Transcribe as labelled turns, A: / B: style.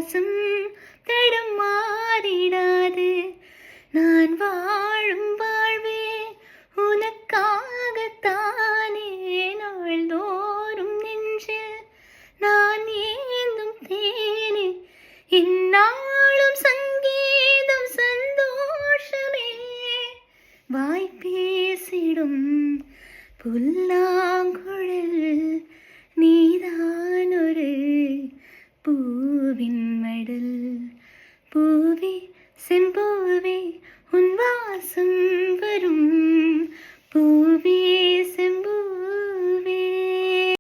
A: விசுவாசம் தடமாறிடாது. நான் வாழும் வாழ்வே உனக்காகத்தானே, நாள்தோறும் நெஞ்சில் நான் ஏந்தும் தேனே, இந்நாளும் சங்கீதம் சந்தோஷமே. வாய் பேசிடும் புல்லாங்குழல் நீதான் ஒரு பூ